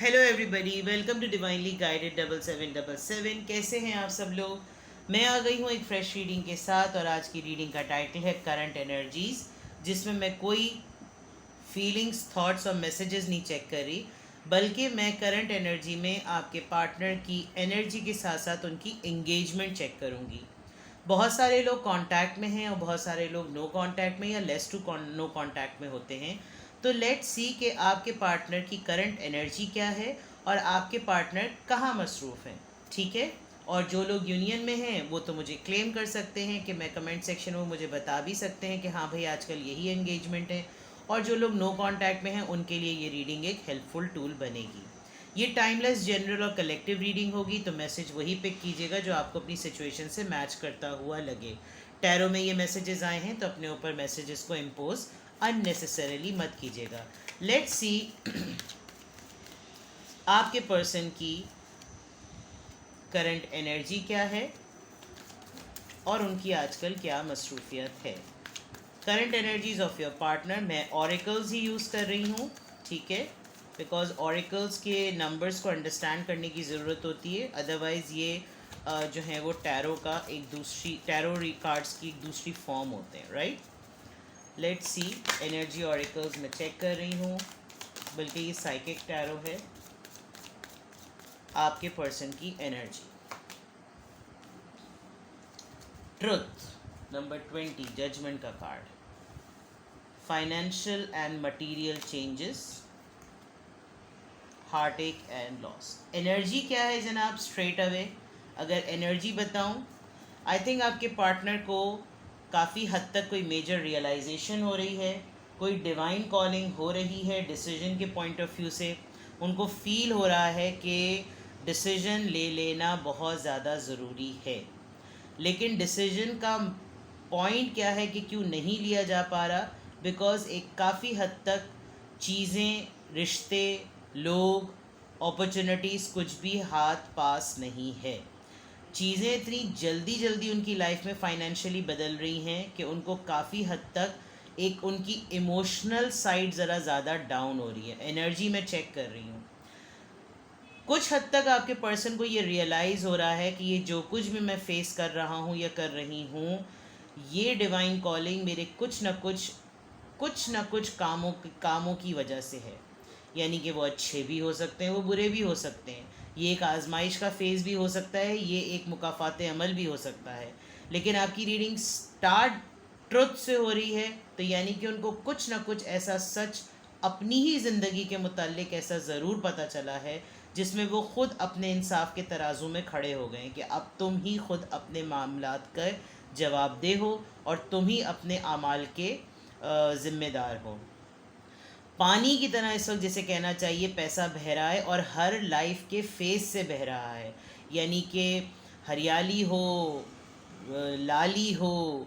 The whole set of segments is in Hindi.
Hello everybody, welcome to divinely guided 7777। कैसे हैं आप सब लोग। मैं आ गई हूँ एक फ्रेश रीडिंग के साथ और आज की रीडिंग का टाइटल है करंट एनर्जीज, जिसमें मैं कोई फीलिंग्स, थॉट्स और मैसेजेस नहीं चेक कर रही, बल्कि मैं करंट एनर्जी में आपके पार्टनर की एनर्जी के साथ साथ उनकी एंगेजमेंट चेक करूँगी। बहुत सारे लोग कांटेक्ट में हैं और बहुत सारे लोग नो कांटेक्ट में या लेस टू नो कांटेक्ट में होते हैं। तो लेट्स सी कि आपके पार्टनर की करंट एनर्जी क्या है और आपके पार्टनर कहाँ मसरूफ़ हैं। ठीक है। और जो लोग यूनियन में हैं वो तो मुझे क्लेम कर सकते हैं कि मैं कमेंट सेक्शन में मुझे बता भी सकते हैं कि हाँ भाई आजकल यही एंगेजमेंट है। और जो लोग नो कांटेक्ट में हैं उनके लिए ये रीडिंग एक हेल्पफुल टूल बनेगी। ये टाइमलेस, जनरल और कलेक्टिव रीडिंग होगी, तो मैसेज वही पिक कीजिएगा जो आपको अपनी सिचुएशन से मैच करता हुआ लगे। टैरो में ये मैसेजेस आए हैं तो अपने ऊपर मैसेजेस को इम्पोज अननेसेसरीली मत कीजिएगा। लेट्स सी आपके पर्सन की करंट एनर्जी क्या है और उनकी आजकल क्या मसरूफियत है। Current energies of your partner, मैं ऑरिकल्स ही यूज़ कर रही हूँ। ठीक है, बिकॉज ऑरिकल्स के नंबर्स को अंडरस्टैंड करने की ज़रूरत होती है, अदरवाइज़ ये जो है वो टैरो का एक दूसरी टैरो कार्ड्स की एक दूसरी फॉर्म होते हैं। Right, let's see energy auricles मैं चेक कर रही हूँ, बल्कि ये साइकिक टैरो है। आपके पर्सन की एनर्जी, ट्रुथ नंबर 20, जजमेंट का card, financial and material changes, heart एक एंड लॉस। एनर्जी क्या है जनाब? स्ट्रेट अवे अगर एनर्जी बताऊं, आई थिंक आपके पार्टनर को काफ़ी हद तक कोई मेजर रियलाइजेशन हो रही है, कोई डिवाइन कॉलिंग हो रही है डिसीजन के पॉइंट ऑफ व्यू से। उनको फील हो रहा है कि डिसीजन ले लेना बहुत ज़्यादा ज़रूरी है, लेकिन डिसीजन का पॉइंट क्या है कि क्यों नहीं लिया जा पा रहा? बिकॉज़ एक काफ़ी हद तक चीज़ें, रिश्ते, लोग, अपॉर्चुनिटीज़ कुछ भी हाथ पास नहीं है। चीज़ें इतनी जल्दी जल्दी उनकी लाइफ में फाइनेंशियली बदल रही हैं कि उनको काफ़ी हद तक एक उनकी इमोशनल साइड ज़रा ज़्यादा डाउन हो रही है। एनर्जी में चेक कर रही हूँ, कुछ हद तक आपके पर्सन को ये रियलाइज़ हो रहा है कि ये जो कुछ भी मैं फेस कर रहा हूँ या कर रही हूँ, ये डिवाइन कॉलिंग मेरे कुछ न कुछ कामों की वजह से है। यानी कि वो अच्छे भी हो सकते हैं, वो बुरे भी हो सकते हैं, ये एक आजमाइश का फेज़ भी हो सकता है, ये एक मुकाफ़ात अमल भी हो सकता है। लेकिन आपकी रीडिंग स्टार्ट ट्रुथ से हो रही है, तो यानी कि उनको कुछ ना कुछ ऐसा सच अपनी ही ज़िंदगी के मुताल्लिक ऐसा ज़रूर पता चला है जिसमें वो ख़ुद अपने इंसाफ के तराजू में खड़े हो गए कि अब तुम ही खुद अपने मामलात का जवाबदेह हो और तुम ही अपने आमाल के ज़िम्मेदार हो। पानी की तरह इस वक्त जैसे कहना चाहिए पैसा बह रहा है और हर लाइफ के फेस से बह रहा है। यानी कि हरियाली हो, लाली हो,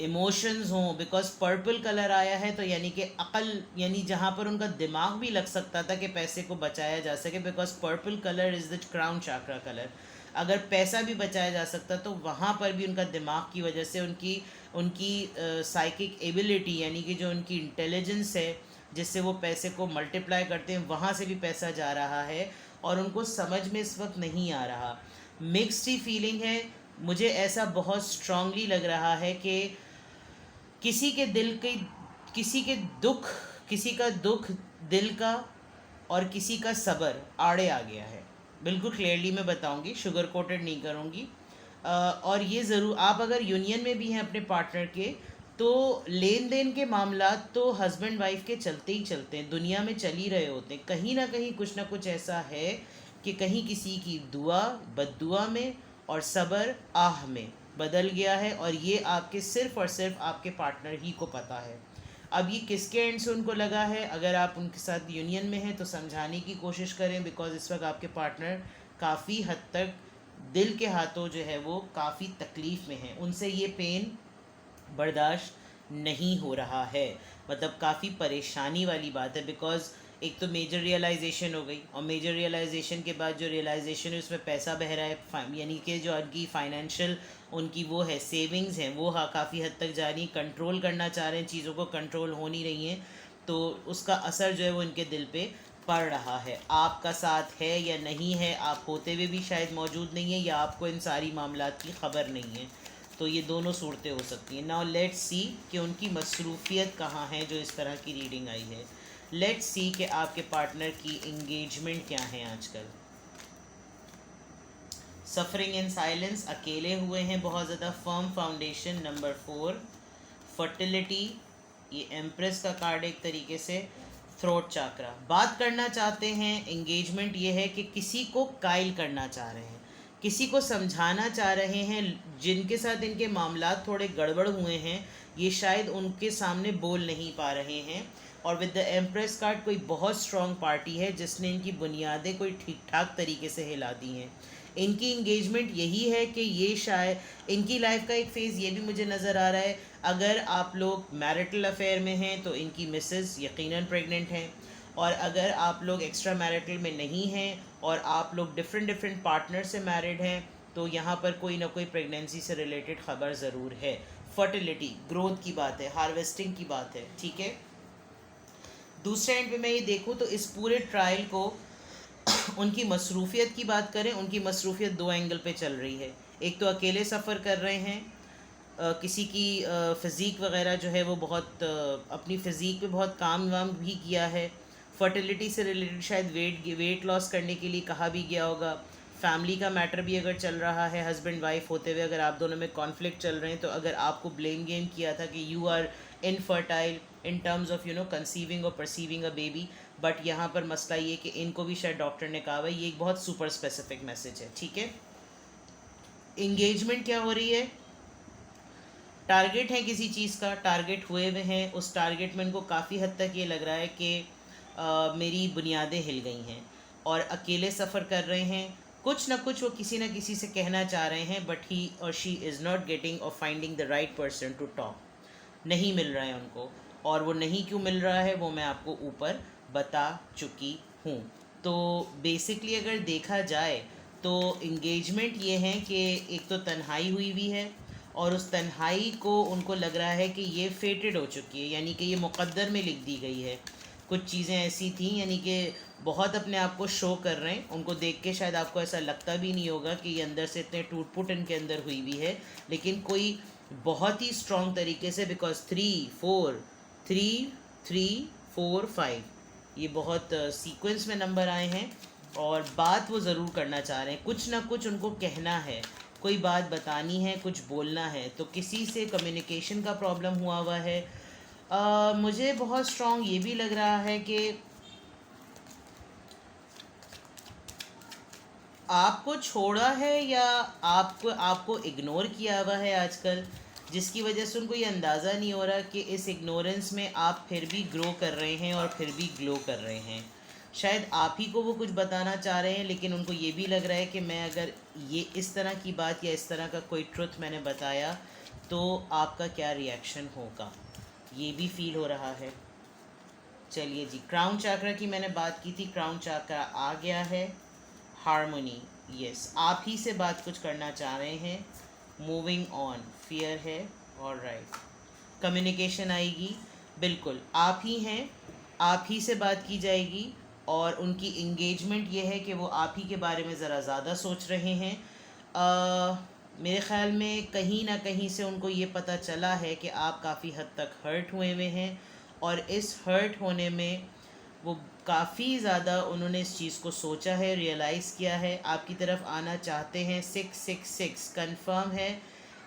इमोशंस हों, बिकॉज पर्पल कलर आया है तो यानी कि अकल, यानी जहाँ पर उनका दिमाग भी लग सकता था कि पैसे को बचाया जा सके, because purple colour is the crown chakra colour. अगर पैसा भी बचाया जा सकता तो वहाँ पर भी उनका दिमाग की वजह से उनकी उनकी साइकिक एबिलिटी, यानी कि जो उनकी इंटेलिजेंस है जिससे वो पैसे को मल्टीप्लाई करते हैं, वहाँ से भी पैसा जा रहा है और उनको समझ में इस वक्त नहीं आ रहा। मिक्स्ड ही फीलिंग है। मुझे ऐसा बहुत स्ट्रांगली लग रहा है कि किसी के दिल के किसी के दुख किसी का दुख दिल का और किसी का सब्र आड़े आ गया है। बिल्कुल क्लियरली मैं बताऊंगी, शुगर कोटेड नहीं करूंगी। और ये ज़रूर, आप अगर यूनियन में भी हैं अपने पार्टनर के, तो लेन देन के मामलात तो हस्बैंड वाइफ के चलते ही चलते हैं, दुनिया में चल ही रहे होते हैं। कहीं ना कहीं कुछ ना कुछ ऐसा है कि कहीं किसी की दुआ बद्दुआ में और सब्र आह में बदल गया है, और ये आपके सिर्फ़ और सिर्फ आपके पार्टनर ही को पता है। अब ये किसके एंड से उनको लगा है, अगर आप उनके साथ यूनियन में हैं तो समझाने की कोशिश करें, बिकॉज़ इस वक्त आपके पार्टनर काफ़ी हद तक दिल के हाथों जो है वो काफ़ी तकलीफ़ में हैं, उनसे ये पेन बर्दाश्त नहीं हो रहा है। मतलब काफ़ी परेशानी वाली बात है, बिकॉज़ एक तो मेजर रियलाइजेशन हो गई, और मेजर रियलाइजेशन के बाद जो रियलाइजेशन है उसमें पैसा बह रहा है, यानी कि जो उनकी फाइनेंशियल उनकी वो है सेविंग्स हैं वो काफ़ी हद तक जा रही, कंट्रोल करना चाह रहे हैं, चीज़ों को कंट्रोल हो नहीं रही हैं, तो उसका असर जो है वो इनके दिल पे पड़ रहा है, आपका साथ है या नहीं है, आप होते हुए भी शायद मौजूद नहीं है, या आपको इन सारी मामलात की ख़बर नहीं है। तो ये दोनों सूरतें हो सकती हैं। नाउ लेट्स सी कि उनकी मसरूफियत कहाँ है जो इस तरह की रीडिंग आई है। लेट्स सी कि आपके पार्टनर की इंगेजमेंट क्या है आजकल। सफरिंग इन साइलेंस, अकेले हुए हैं बहुत ज़्यादा। फर्म फाउंडेशन नंबर 4, फर्टिलिटी, ये एम्प्रेस का कार्ड एक तरीके से। थ्रोट चाकरा, बात करना चाहते हैं। एंगेजमेंट ये है कि किसी को कायल करना चाह रहे हैं, किसी को समझाना चाह रहे हैं, जिनके साथ इनके मामलात थोड़े गड़बड़ हुए हैं, ये शायद उनके सामने बोल नहीं पा रहे हैं। और विद द एम्प्रेस कार्ड कोई बहुत स्ट्रॉन्ग पार्टी है जिसने इनकी बुनियादें कोई ठीक ठाक तरीके से हिला दी हैं। इनकी इंगेजमेंट यही है कि ये शायद इनकी लाइफ का एक फ़ेज़ ये भी मुझे नज़र आ रहा है। अगर आप लोग मैरिटल अफेयर में हैं तो इनकी मिसेस यकीनन प्रेग्नेंट हैं, और अगर आप लोग एक्स्ट्रा मैरिटल में नहीं हैं और आप लोग डिफरेंट पार्टनर से मैरिड हैं तो यहाँ पर कोई ना कोई प्रेगनेंसी से रिलेटेड ख़बर ज़रूर है। फर्टिलिटी, ग्रोथ की बात है, हार्वेस्टिंग की बात है, ठीक है। दूसरे एंड पे मैं ये देखूँ तो इस पूरे ट्रायल को उनकी मसरूफियत की बात करें, उनकी मसरूफियत दो एंगल पे चल रही है। एक तो अकेले सफ़र कर रहे हैं, किसी की फ़िज़ीक वग़ैरह जो है वो बहुत अपनी फ़िज़ीक पे बहुत काम वाम भी किया है। फर्टिलिटी से रिलेटेड शायद वेट लॉस करने के लिए कहा भी गया होगा। फैमिली का मैटर भी अगर चल रहा है, हस्बैंड वाइफ होते हुए अगर आप दोनों में कॉन्फ्लिक्ट चल रहे हैं तो अगर आपको ब्लेम गेम किया था कि you are infertile in terms of conceiving और परसीविंग अ बेबी, बट यहाँ पर मसला ये कि इनको भी शायद डॉक्टर ने कहा है। ये एक बहुत सुपर स्पेसिफिक मैसेज है, ठीक है। इंगेजमेंट क्या हो रही है, टारगेट है किसी चीज़ का, टारगेट हुए हुए हैं। उस टारगेट में इनको काफ़ी हद तक ये लग रहा है कि मेरी बुनियादें हिल गई हैं, और अकेले सफ़र कर रहे हैं। कुछ ना कुछ वो किसी ना किसी से कहना चाह रहे हैं, बट ही और शी इज़ नॉट गेटिंग और finding the right person to talk. नहीं मिल रहा है उनको, और वो नहीं क्यों मिल रहा है वो मैं आपको ऊपर बता चुकी हूँ। तो बेसिकली अगर देखा जाए तो इंगेजमेंट ये है कि एक तो तन्हाई हुई हुई है, और उस तन्हाई को उनको लग रहा है कि ये फेटेड हो चुकी है, यानी कि ये मुक़द्दर में लिख दी गई है। कुछ चीज़ें ऐसी थी, यानी कि बहुत अपने आप को शो कर रहे हैं। उनको देख के शायद आपको ऐसा लगता भी नहीं होगा कि ये अंदर से इतने टूट फूट इनके अंदर हुई हुई है, लेकिन कोई बहुत ही स्ट्रॉन्ग तरीके से, बिकॉज 3 4 ये बहुत सीक्वेंस में नंबर आए हैं, और बात वो ज़रूर करना चाह रहे हैं। कुछ ना कुछ उनको कहना है, कोई बात बतानी है, कुछ बोलना है। तो किसी से कम्युनिकेशन का प्रॉब्लम हुआ हुआ है। मुझे बहुत स्ट्रॉन्ग ये भी लग रहा है कि आपको छोड़ा है या आपको इग्नोर किया हुआ है आजकल, जिसकी वजह से उनको ये अंदाज़ा नहीं हो रहा कि इस इग्नोरेंस में आप फिर भी ग्रो कर रहे हैं और फिर भी ग्लो कर रहे हैं। शायद आप ही को वो कुछ बताना चाह रहे हैं, लेकिन उनको ये भी लग रहा है कि मैं अगर ये इस तरह की बात या इस तरह का कोई ट्रुथ मैंने बताया तो आपका क्या रिएक्शन होगा, ये भी फील हो रहा है। चलिए जी, क्राउन चाकरा की मैंने बात की थी, क्राउन चाकरा आ गया है। हारमोनी, यस, आप ही से बात कुछ करना चाह रहे हैं। मूविंग ऑन, फियर है, और राइट। कम्युनिकेशन आएगी, बिल्कुल आप ही हैं, आप ही से बात की जाएगी। और उनकी इंगेजमेंट ये है कि वो आप ही के बारे में ज़रा ज़्यादा सोच रहे हैं। मेरे ख़्याल में कहीं ना कहीं से उनको ये पता चला है कि आप काफ़ी हद तक हर्ट हुए हुए हैं, और इस हर्ट होने में वो काफ़ी ज़्यादा उन्होंने इस चीज़ को सोचा है, रियलाइज़ किया है, आपकी तरफ आना चाहते हैं। 666 कंफर्म है,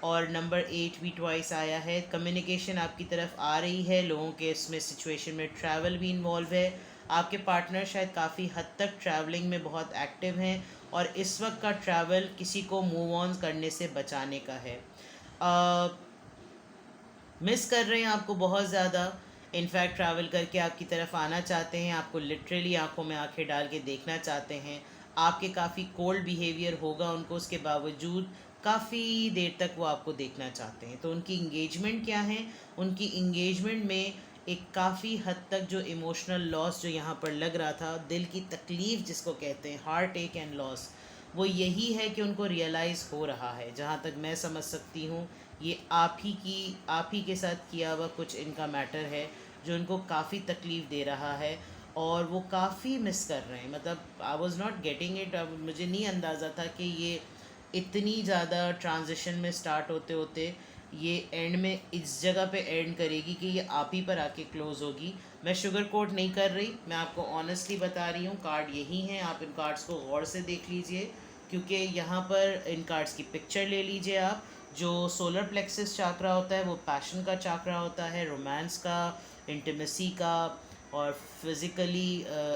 और नंबर 8 भी ट्वाइस आया है। कम्युनिकेशन आपकी तरफ आ रही है, लोगों के इसमें सिचुएशन में ट्रैवल भी इन्वॉल्व है। आपके पार्टनर शायद काफ़ी हद तक ट्रैवलिंग में बहुत एक्टिव हैं, और इस वक्त का ट्रैवल किसी को मूव ऑन करने से बचाने का है। मिस कर रहे हैं आपको बहुत ज़्यादा, इनफैक्ट ट्रैवल करके आपकी तरफ आना चाहते हैं, आपको लिटरली आंखों में आंखें डाल के देखना चाहते हैं। आपके काफ़ी कोल्ड बिहेवियर होगा उनको, उसके बावजूद काफ़ी देर तक वो आपको देखना चाहते हैं। तो उनकी इंगेजमेंट क्या है, उनकी इंगेजमेंट में एक काफ़ी हद तक जो इमोशनल लॉस जो यहाँ पर लग रहा था, दिल की तकलीफ़ जिसको कहते हैं, हार्ट एक एंड लॉस, वो यही है कि उनको रियलाइज़ हो रहा है। जहाँ तक मैं समझ सकती हूँ, ये आप ही के साथ किया हुआ कुछ इनका मैटर है जो इनको काफ़ी तकलीफ़ दे रहा है। और वो काफ़ी मिस कर रहे हैं, मतलब I was not getting it. अब मुझे नहीं अंदाज़ा था कि ये इतनी ज़्यादा ट्रांजिशन में स्टार्ट होते होते ये एंड में इस जगह पे एंड करेगी कि ये आप ही पर आके क्लोज़ होगी। मैं शुगर कोट नहीं कर रही, मैं आपको ऑनेस्टली बता रही हूँ, कार्ड यही हैं, आप इन कार्ड्स को गौर से देख लीजिए, क्योंकि यहाँ पर इन कार्ड्स की पिक्चर ले लीजिए आप। जो सोलर प्लेक्सिस चाकरा होता है वो पैशन का चाकरा होता है, रोमांस का, इंटीमेसी का, और फिज़िकली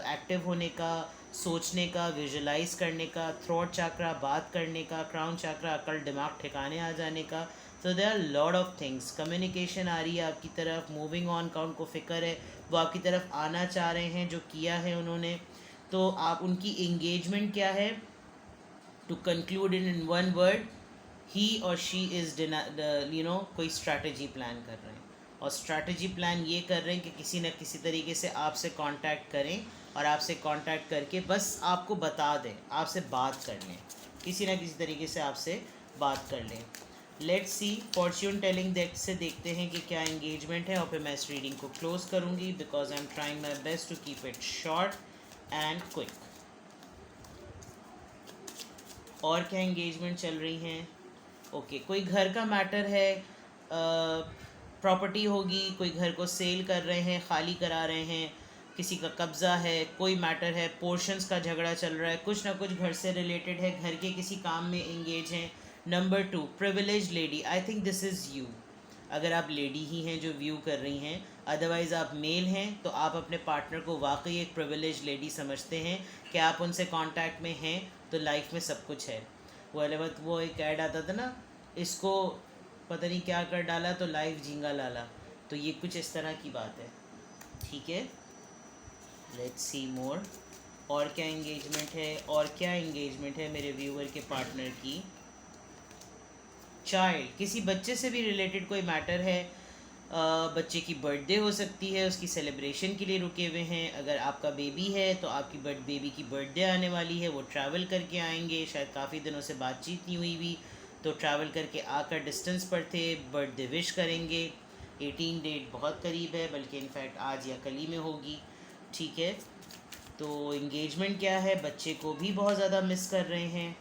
एक्टिव होने का, सोचने का, विजुलाइज करने का, थ्रोट चाकरा बात करने का, क्राउन चाकरा अकल दिमाग ठिकाने आ जाने का। तो there are lot of things, communication आ रही है आपकी तरफ, मूविंग ऑन का उनको फ़िक्र है, वो आपकी तरफ आना चाह रहे हैं, जो किया है उन्होंने। तो आप उनकी एंगेजमेंट क्या है, to conclude in one word, he और शी इज़ कोई स्ट्रैटेजी प्लान कर रहे हैं, और स्ट्रैटेजी प्लान ये कर रहे हैं कि किसी न किसी तरीके से आपसे कांटेक्ट करें, और आपसे कांटेक्ट करके बस आपको बता दें, आपसे बात कर लें, किसी न किसी तरीके से आपसे बात कर लें। Let's see, Fortune telling deck से देखते हैं कि क्या एंगेजमेंट है, और फिर मैं इस रीडिंग को क्लोज करूँगी, because I am trying my best to keep it short and quick. और क्या एंगेजमेंट चल रही हैं? ओके, कोई घर का मैटर है, प्रॉपर्टी होगी, कोई घर को सेल कर रहे हैं, खाली करा रहे हैं, किसी का कब्ज़ा है, कोई मैटर है, पोर्शंस का झगड़ा चल रहा है, कुछ ना कुछ घर से रिलेटेड है, घर के किसी काम में एंगेज हैं। Number 2, privilege lady, I think this is you. अगर आप लेडी ही हैं जो व्यू कर रही हैं, अदरवाइज़ आप मेल हैं, तो आप अपने पार्टनर को वाकई एक प्रिविलेज लेडी समझते हैं कि आप उनसे कांटेक्ट में हैं तो लाइफ में सब कुछ है। वो एक ऐड आता था ना, इसको पता नहीं क्या कर डाला तो लाइफ झींगा लाला, तो ये कुछ इस तरह की बात है। ठीक है, लेट्स सी मोर। और क्या एंगेजमेंट है, और क्या एंगेजमेंट है मेरे व्यूअर के पार्टनर की? चाइल्ड, किसी बच्चे से भी रिलेटेड कोई मैटर है, बच्चे की बर्थडे हो सकती है, उसकी सेलिब्रेशन के लिए रुके हुए हैं। अगर आपका बेबी है तो आपकी बेबी की बर्थडे आने वाली है, वो ट्रैवल करके आएंगे, शायद काफ़ी दिनों से बातचीत नहीं हुई भी, तो ट्रैवल करके आकर डिस्टेंस पर थे, बर्थडे विश करेंगे। 18 डेट बहुत करीब है, बल्कि इनफैक्ट आज या कल ही में होगी। ठीक है, तो इंगेजमेंट क्या है, बच्चे को भी बहुत ज़्यादा मिस कर रहे हैं।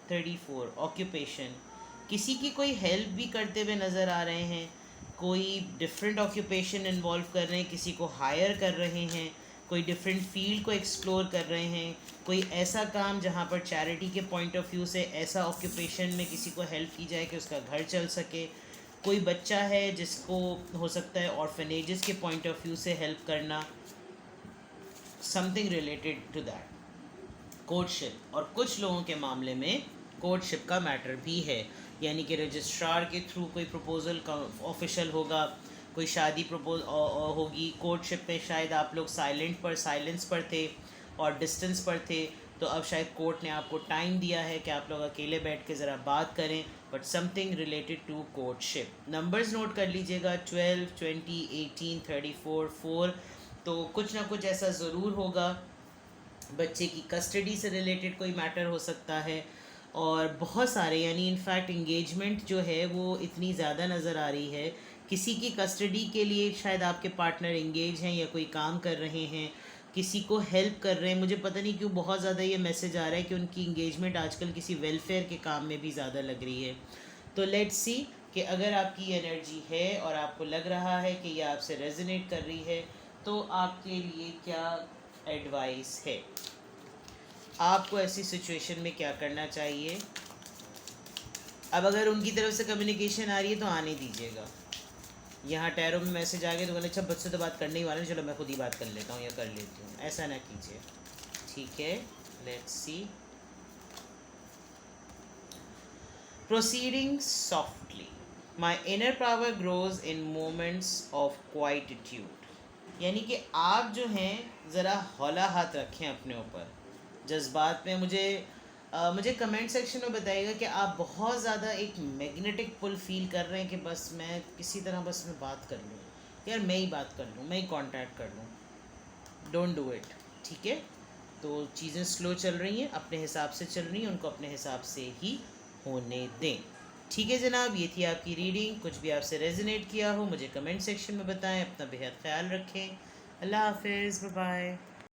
34, ऑक्यूपेशन, किसी की कोई हेल्प भी करते हुए नज़र आ रहे हैं, कोई डिफरेंट ऑक्यूपेशन इन्वॉल्व कर रहे हैं, किसी को हायर कर रहे हैं, कोई डिफरेंट फील्ड को एक्सप्लोर कर रहे हैं, कोई ऐसा काम जहाँ पर चैरिटी के पॉइंट ऑफ व्यू से ऐसा ऑक्यूपेशन में किसी को हेल्प की जाए कि उसका घर चल सके। कोई बच्चा है जिसको हो सकता है ऑर्फनेजेस के पॉइंट ऑफ व्यू से हेल्प करना, something related to that. Courtship, और कुछ लोगों के मामले में कोर्टशिप का मैटर भी है, यानी कि रजिस्ट्रार के थ्रू कोई प्रपोज़ल का ऑफिशियल होगा, कोई शादी होगी। कोर्टशिप में शायद आप लोग साइलेंस पर थे और डिस्टेंस पर थे, तो अब शायद कोर्ट ने आपको टाइम दिया है कि आप लोग अकेले बैठ के ज़रा बात करें, but something related to courtship. Numbers note कर लीजिएगा, 12, 20, 18, 34, 4, तो कुछ ना कुछ ऐसा ज़रूर होगा। बच्चे की कस्टडी से रिलेटेड कोई मैटर हो सकता है, और बहुत सारे, यानी इनफैक्ट इंगेजमेंट जो है वो इतनी ज़्यादा नज़र आ रही है, किसी की कस्टडी के लिए शायद आपके पार्टनर इंगेज हैं या कोई काम कर रहे हैं, किसी को हेल्प कर रहे हैं। मुझे पता नहीं क्यों बहुत ज़्यादा ये मैसेज आ रहा है कि उनकी इंगेजमेंट आजकल किसी वेलफेयर के काम में भी ज़्यादा लग रही है। तो लेट्स सी कि अगर आपकी एनर्जी है और आपको लग रहा है कि ये आपसे रेजोनेट कर रही है, तो आपके लिए क्या एडवाइस है, आपको ऐसी सिचुएशन में क्या करना चाहिए। अब अगर उनकी तरफ से कम्युनिकेशन आ रही है तो आने दीजिएगा। यहाँ टैरो में मैसेज आ गया तो बोले अच्छा बच्चे तो बात करने ही वाले, चलो मैं खुद ही बात कर लेता हूँ या कर लेती हूँ, ऐसा ना कीजिए। ठीक है, let's see. Proceeding softly, my inner power grows in moments of quietude, यानी कि आप जो हैं ज़रा हौला हाथ रखें अपने ऊपर जज्बात में। मुझे कमेंट सेक्शन में बताइएगा कि आप बहुत ज़्यादा एक मैग्नेटिक पुल फील कर रहे हैं कि बस मैं किसी तरह बस मैं बात कर लूँ, यार मैं ही बात कर लूँ, मैं ही कांटेक्ट कर लूँ। Don't do it. ठीक है, तो चीज़ें स्लो चल रही हैं, अपने हिसाब से चल रही हैं, उनको अपने हिसाब से ही होने दें। ठीक है जनाब, ये थी आपकी रीडिंग। कुछ भी आपसे रेजोनेट किया हो मुझे कमेंट सेक्शन में बताएं। अपना बेहद ख्याल रखें। अल्लाह हाफिज़, बाय बाय।